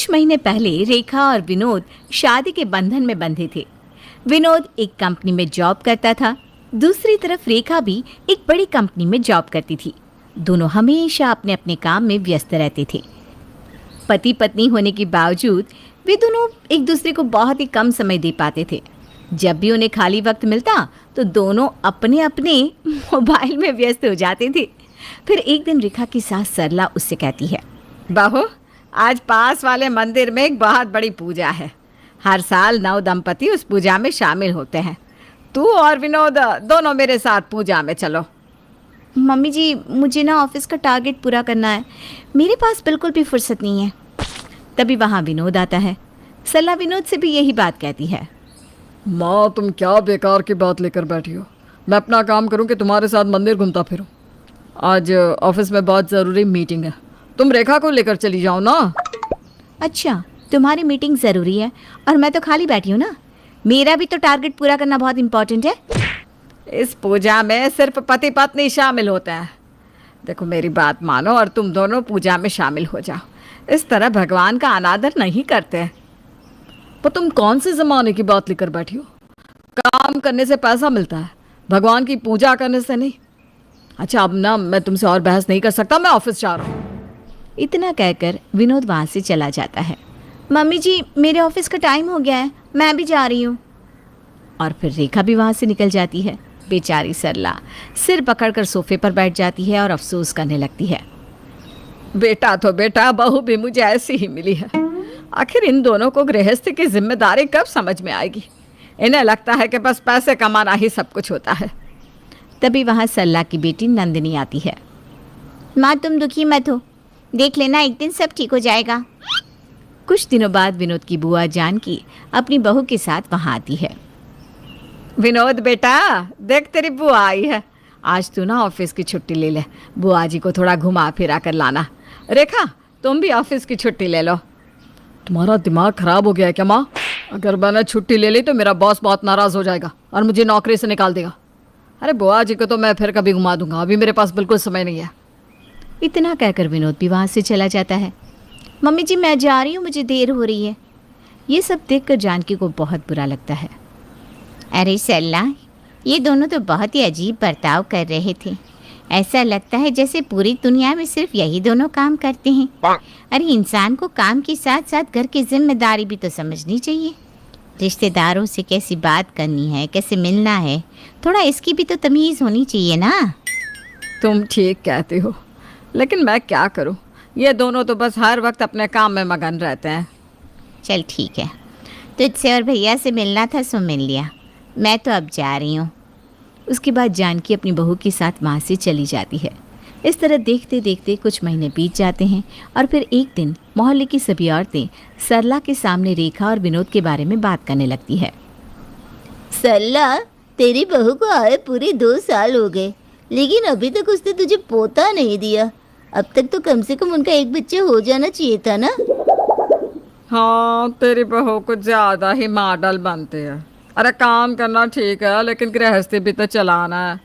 कुछ महीने पहले रेखा और विनोद शादी के बंधन में बंधे थे। विनोद एक कंपनी में जॉब करता था, दूसरी तरफ रेखा भी एक बड़ी कंपनी में जॉब करती थी। दोनों हमेशा अपने अपने काम में व्यस्त रहते थे। पति पत्नी होने के बावजूद वे दोनों एक दूसरे को बहुत ही कम समय दे पाते थे। जब भी उन्हें खाली वक्त मिलता तो दोनों अपने अपने मोबाइल में व्यस्त हो जाते थे। फिर एक दिन रेखा की सास सरला उससे कहती है, बहू, आज पास वाले मंदिर में एक बहुत बड़ी पूजा है। हर साल 9 दंपति उस पूजा में शामिल होते हैं। तू और विनोद दोनों मेरे साथ पूजा में चलो। मम्मी जी, मुझे ना ऑफिस का टारगेट पूरा करना है, मेरे पास बिल्कुल भी फुर्सत नहीं है। तभी वहाँ विनोद आता है। सरला विनोद से भी यही बात कहती है। माँ, तुम क्या बेकार की बात लेकर बैठी हो। मैं अपना काम करूँ कि तुम्हारे साथ मंदिर घूमता फिरूं। आज ऑफिस में बहुत ज़रूरी मीटिंग है, तुम रेखा को लेकर चली जाओ ना। अच्छा, तुम्हारी मीटिंग ज़रूरी है और मैं तो खाली बैठी हूँ ना। मेरा भी तो टारगेट पूरा करना बहुत इम्पोर्टेंट है। इस पूजा में सिर्फ पति पत्नी शामिल होते हैं। देखो, मेरी बात मानो और तुम दोनों पूजा में शामिल हो जाओ। इस तरह भगवान का अनादर नहीं करते। पर तुम कौन से ज़माने की बात लेकर बैठी हो? काम करने से पैसा मिलता है, भगवान की पूजा करने से नहीं। अच्छा, अब ना मैं तुमसे और बहस नहीं कर सकता, मैं ऑफिस जा रहा हूँ। इतना कहकर विनोद वहाँ से चला जाता है। मम्मी जी, मेरे ऑफिस का टाइम हो गया है, मैं भी जा रही हूँ। और फिर रेखा भी वहाँ से निकल जाती है। बेचारी सरला सिर पकड़कर सोफे पर बैठ जाती है और अफसोस करने लगती है। बेटा तो बेटा, बहू भी मुझे ऐसी ही मिली है। आखिर इन दोनों को गृहस्थी की जिम्मेदारी कब समझ में आएगी? इन्हें लगता है कि बस पैसे कमाना ही सब कुछ होता है। तभी वहाँ सरला की बेटी नंदिनी आती है। माँ, तुम दुखी मत हो, देख लेना एक दिन सब ठीक हो जाएगा। कुछ दिनों बाद विनोद की बुआ जानकी अपनी बहू के साथ वहाँ आती है। विनोद बेटा, देख तेरी बुआ आई है। आज तू ना ऑफिस की छुट्टी ले ले, बुआ जी को थोड़ा घुमा फिरा कर लाना। रेखा, तुम भी ऑफिस की छुट्टी ले लो। तुम्हारा दिमाग खराब हो गया है क्या माँ? अगर मैंने छुट्टी ले ली तो मेरा बॉस बहुत नाराज़ हो जाएगा और मुझे नौकरी से निकाल देगा। अरे बुआ जी को तो मैं फिर कभी घुमा दूंगा, अभी मेरे पास बिल्कुल समय नहीं है। इतना कहकर विनोद भी वहाँ से चला जाता है। मम्मी जी, मैं जा रही हूँ, मुझे देर हो रही है। ये सब देखकर जानकी को बहुत बुरा लगता है। अरे सरला, ये दोनों तो बहुत ही अजीब बर्ताव कर रहे थे। ऐसा लगता है जैसे पूरी दुनिया में सिर्फ यही दोनों काम करते हैं। अरे इंसान को काम के साथ साथ घर की जिम्मेदारी भी तो समझनी चाहिए। रिश्तेदारों से कैसी बात करनी है, कैसे मिलना है, थोड़ा इसकी भी तो तमीज़ होनी चाहिए ना। तुम ठीक कहती हो, लेकिन मैं क्या करूं? ये दोनों तो बस हर वक्त अपने काम में मगन रहते हैं। चल ठीक है, तुझसे और भैया से मिलना था सो मिल लिया, मैं तो अब जा रही हूँ। उसके बाद जानकी अपनी बहू के साथ वहाँ से चली जाती है। इस तरह देखते देखते कुछ महीने बीत जाते हैं और फिर एक दिन मोहल्ले की सभी औरतें सरला के सामने रेखा और विनोद के बारे में बात करने लगती है। सरला, तेरी बहू को आए पूरे 2 साल हो गए, लेकिन अभी तक उसने तुझे पोता नहीं दिया। अब तक तो कम से कम उनका एक बच्चा हो जाना चाहिए था ना। हाँ, तेरी बहू कुछ ज़्यादा ही मॉडल बनते हैं। अरे काम करना ठीक है, लेकिन गृहस्थी भी तो चलाना है।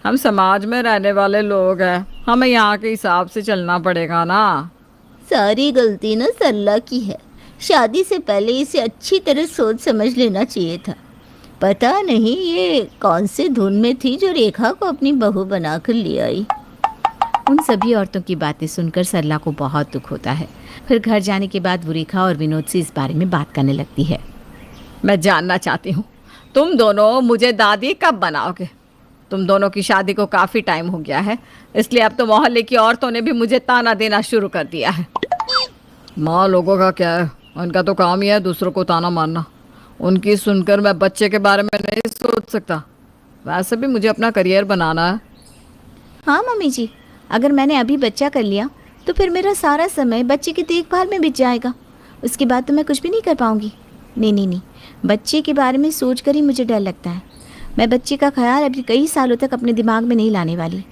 हम समाज में रहने वाले लोग हैं, हमें यहाँ के हिसाब से चलना पड़ेगा ना। सारी गलती ना सरला की है। शादी से पहले इसे अच्छी तरह सोच समझ लेना चाहिए था। पता नहीं ये कौन से धुन में थी जो रेखा को अपनी बहू बनाकर ले आई। उन सभी औरतों की बातें सुनकर सरला को बहुत दुख होता है। फिर घर जाने के बाद वो रेखा और विनोद से इस बारे में बात करने लगती है। मैं जानना चाहती हूँ, तुम दोनों मुझे दादी कब बनाओगे? तुम दोनों की शादी को काफ़ी टाइम हो गया है, इसलिए अब तो मोहल्ले की औरतों ने भी मुझे ताना देना शुरू कर दिया है। माँ, लोगों का क्या है, उनका तो काम ही है दूसरों को ताना मारना। उनकी सुनकर मैं बच्चे के बारे में नहीं सोच सकता। वैसे भी मुझे अपना करियर बनाना है। हाँ मम्मी जी, अगर मैंने अभी बच्चा कर लिया तो फिर मेरा सारा समय बच्चे की देखभाल में बीत जाएगा। उसके बाद तो मैं कुछ भी नहीं कर पाऊँगी। नहीं, बच्चे के बारे में सोच कर ही मुझे डर लगता है। मैं बच्चे का ख्याल अभी कई सालों तक अपने दिमाग में नहीं लाने वाली।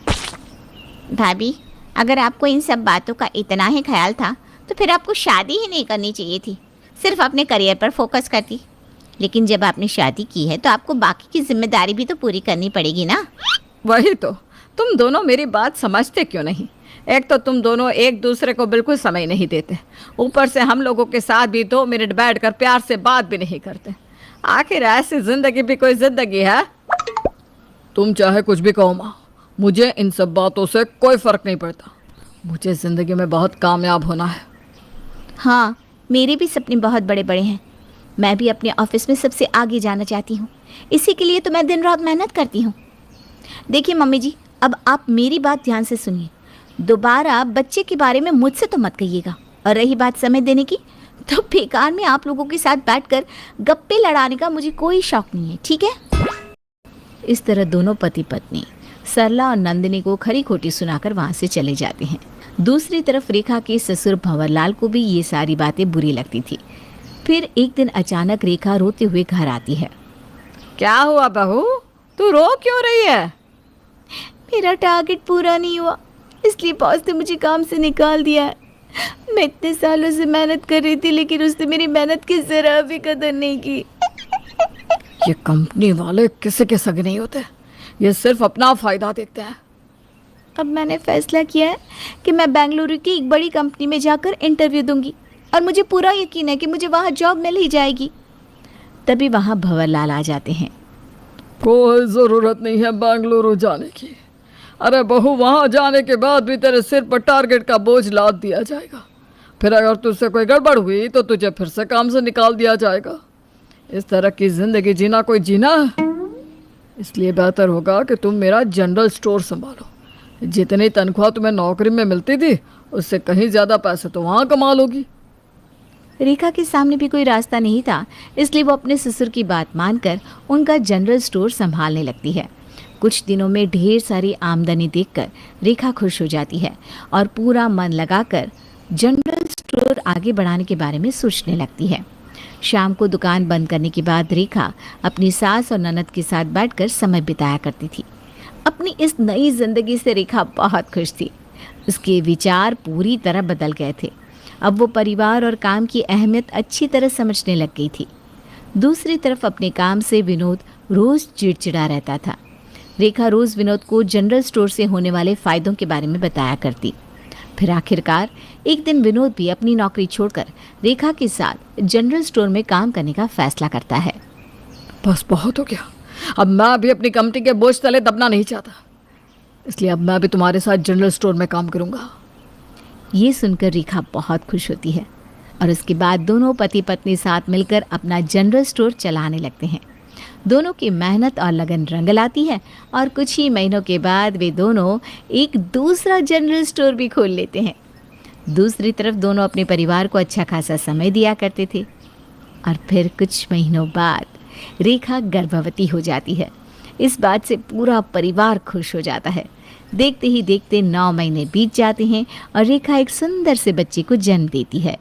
भाभी, अगर आपको इन सब बातों का इतना ही ख्याल था तो फिर आपको शादी ही नहीं करनी चाहिए थी, सिर्फ अपने करियर पर फोकस करती। लेकिन जब आपने शादी की है तो आपको बाकी की जिम्मेदारी भी तो पूरी करनी पड़ेगी ना। वही तो, तुम दोनों मेरी बात समझते क्यों नहीं? एक तो तुम दोनों एक दूसरे को बिल्कुल समय नहीं देते, ऊपर से हम लोगों के साथ भी 2 मिनट बैठकर प्यार से बात भी नहीं करते। आखिर ऐसी जिंदगी भी कोई जिंदगी है? तुम चाहे कुछ भी कहो माँ, मुझे इन सब बातों से कोई फ़र्क नहीं पड़ता। मुझे ज़िंदगी में बहुत कामयाब होना है। हाँ, मेरे भी सपने बहुत बड़े बड़े हैं। मैं भी अपने ऑफिस में सबसे आगे जाना चाहती हूँ। इसी के लिए तो मैं दिन रात मेहनत करती हूँ। देखिए मम्मी जी, अब आप मेरी बात ध्यान से सुनिए। दोबारा बच्चे के बारे में मुझसे तो मत कहिएगा। और रही बात समय देने की, तो बेकार में आप लोगों के साथ बैठकर गप्पे लड़ाने का मुझे कोई शौक नहीं है, ठीक है? इस तरह दोनों पति पत्नी सरला और नंदिनी को खरी खोटी सुनाकर वहाँ से चले जाते हैं। दूसरी तरफ रेखा के ससुर भंवरलाल को भी ये सारी बातें बुरी लगती थी। फिर एक दिन अचानक रेखा रोते हुए घर आती है। क्या हुआ बहू, तू रो क्यों रही है? मेरा टारगेट पूरा नहीं हुआ, इसलिए बॉस ने मुझे काम से निकाल दिया है। मैं इतने सालों से मेहनत कर रही थी, लेकिन उसने मेरी मेहनत की जरा भी कदर नहीं की। ये कंपनी वाले किसी के सगे नहीं होते, ये सिर्फ अपना फ़ायदा देखते हैं। अब मैंने फैसला किया है कि मैं बेंगलुरु की एक बड़ी कंपनी में जाकर इंटरव्यू दूंगी और मुझे पूरा यकीन है कि मुझे वहाँ जॉब मिल ही जाएगी। तभी वहाँ भंवरलाल आ जाते हैं। कोई ज़रूरत नहीं है बेंगलुरु जाने की। अरे बहू, वहाँ जाने के बाद भी तेरे सिर पर टारगेट का बोझ लाद दिया जाएगा। फिर अगर तुझसे कोई गड़बड़ हुई तो तुझे फिर से काम से निकाल दिया जाएगा। इस तरह की ज़िंदगी जीना कोई जीना है? इसलिए बेहतर होगा कि तुम मेरा जनरल स्टोर संभालो। जितनी तनख्वाह तुम्हें नौकरी में मिलती थी, उससे कहीं ज़्यादा पैसे तो वहाँ कमा लोगी। रेखा के सामने भी कोई रास्ता नहीं था, इसलिए वो अपने ससुर की बात मानकर उनका जनरल स्टोर संभालने लगती है। कुछ दिनों में ढेर सारी आमदनी देखकर रेखा खुश हो जाती है और पूरा मन लगाकर जनरल स्टोर आगे बढ़ाने के बारे में सोचने लगती है। शाम को दुकान बंद करने के बाद रेखा अपनी सास और ननद के साथ बैठकर समय बिताया करती थी। अपनी इस नई जिंदगी से रेखा बहुत खुश थी। उसके विचार पूरी तरह बदल गए थे। अब वो परिवार और काम की अहमियत अच्छी तरह समझने लग गई थी। दूसरी तरफ अपने काम से विनोद रोज़ चिड़चिड़ा रहता था। रेखा रोज़ विनोद को जनरल स्टोर से होने वाले फ़ायदों के बारे में बताया करती। फिर आखिरकार एक दिन विनोद भी अपनी नौकरी छोड़कर रेखा के साथ जनरल स्टोर में काम करने का फैसला करता है। बस बहुत हो गया, अब मैं भी अपनी कंपनी के बोझ तले दबना नहीं चाहता, इसलिए अब मैं भी तुम्हारे साथ जनरल स्टोर में काम करूँगा। ये सुनकर रेखा बहुत खुश होती है और उसके बाद दोनों पति पत्नी साथ मिलकर अपना जनरल स्टोर चलाने लगते हैं। दोनों की मेहनत और लगन रंग लाती है और कुछ ही महीनों के बाद वे दोनों एक दूसरा जनरल स्टोर भी खोल लेते हैं। दूसरी तरफ दोनों अपने परिवार को अच्छा खासा समय दिया करते थे और फिर कुछ महीनों बाद रेखा गर्भवती हो जाती है। इस बात से पूरा परिवार खुश हो जाता है। देखते ही देखते 9 महीने बीत जाते हैं और रेखा एक सुंदर से बच्चे को जन्म देती है।